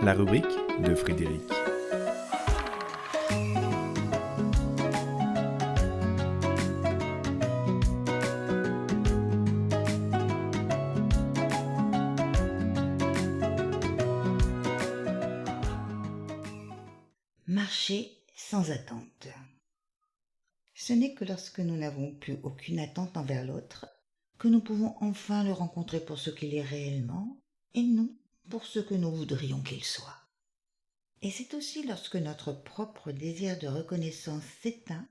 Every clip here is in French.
La rubrique de Frédéric. Marcher sans attente. Ce n'est que lorsque nous n'avons plus aucune attente envers l'autre que nous pouvons enfin le rencontrer pour ce qu'il est réellement et nous pour ce que nous voudrions qu'il soit. Et c'est aussi lorsque notre propre désir de reconnaissance s'éteint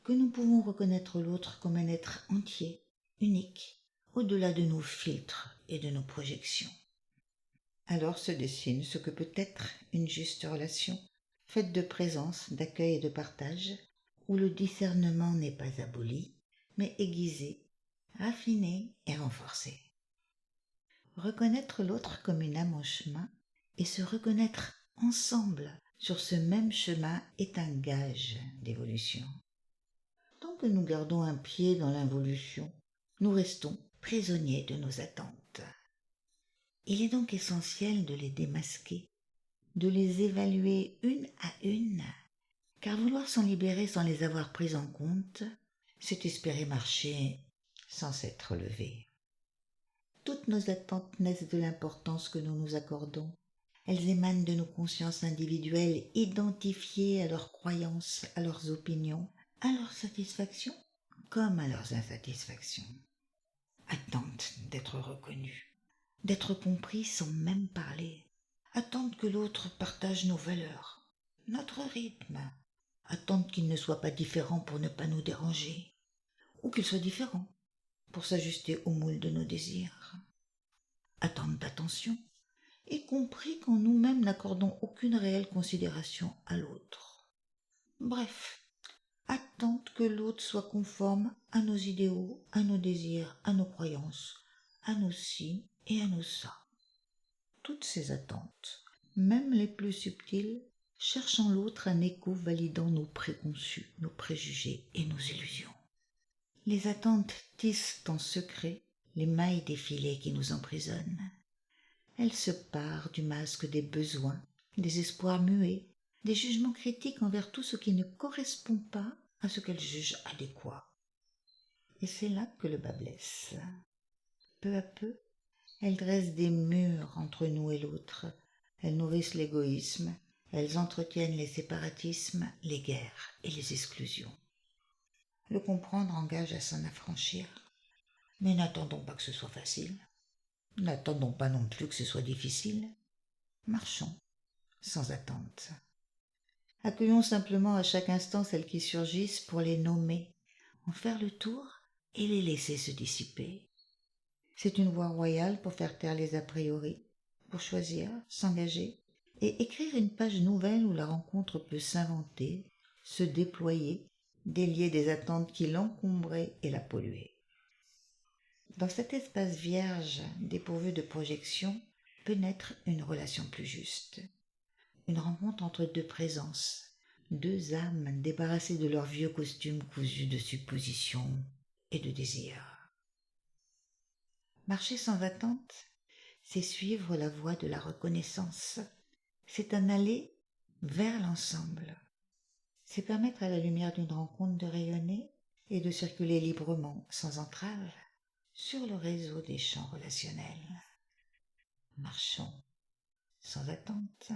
que nous pouvons reconnaître l'autre comme un être entier, unique, au-delà de nos filtres et de nos projections. Alors se dessine ce que peut être une juste relation, faite de présence, d'accueil et de partage, où le discernement n'est pas aboli, mais aiguisé, raffiné et renforcé. Reconnaître l'autre comme une âme en chemin et se reconnaître ensemble sur ce même chemin est un gage d'évolution. Tant que nous gardons un pied dans l'involution, nous restons prisonniers de nos attentes. Il est donc essentiel de les démasquer, de les évaluer une à une, car vouloir s'en libérer sans les avoir prises en compte, c'est espérer marcher sans s'être levé. Toutes nos attentes naissent de l'importance que nous nous accordons. Elles émanent de nos consciences individuelles identifiées à leurs croyances, à leurs opinions, à leurs satisfactions comme à leurs insatisfactions. Attente d'être reconnu, d'être compris sans même parler. Attente que l'autre partage nos valeurs, notre rythme. Attendre qu'il ne soit pas différent pour ne pas nous déranger, ou qu'il soit différent pour s'ajuster au moule de nos désirs. Attendre d'attention, y compris quand nous-mêmes n'accordons aucune réelle considération à l'autre. Bref, attendre que l'autre soit conforme à nos idéaux, à nos désirs, à nos croyances, à nos si et à nos ça. Toutes ces attentes, même les plus subtiles, cherchent en l'autre un écho validant nos préconçus, nos préjugés et nos illusions. Les attentes tissent en secret les mailles des filets qui nous emprisonnent. Elles se parent du masque des besoins, des espoirs muets, des jugements critiques envers tout ce qui ne correspond pas à ce qu'elles jugent adéquat. Et c'est là que le bât blesse. Peu à peu, elles dressent des murs entre nous et l'autre. Elles nourrissent l'égoïsme, elles entretiennent les séparatismes, les guerres et les exclusions. Le comprendre engage à s'en affranchir. Mais n'attendons pas que ce soit facile. N'attendons pas non plus que ce soit difficile. Marchons sans attente. Accueillons simplement à chaque instant celles qui surgissent pour les nommer, en faire le tour et les laisser se dissiper. C'est une voie royale pour faire taire les a priori, pour choisir, s'engager et écrire une page nouvelle où la rencontre peut s'inventer, se déployer, délier des attentes qui l'encombraient et la polluaient. Dans cet espace vierge, dépourvu de projection, peut naître une relation plus juste. Une rencontre entre deux présences, deux âmes débarrassées de leurs vieux costumes cousus de suppositions et de désirs. Marcher sans attente, c'est suivre la voie de la reconnaissance. C'est un aller vers l'ensemble. C'est permettre à la lumière d'une rencontre de rayonner et de circuler librement, sans entrave, sur le réseau des champs relationnels. Marchons sans attente.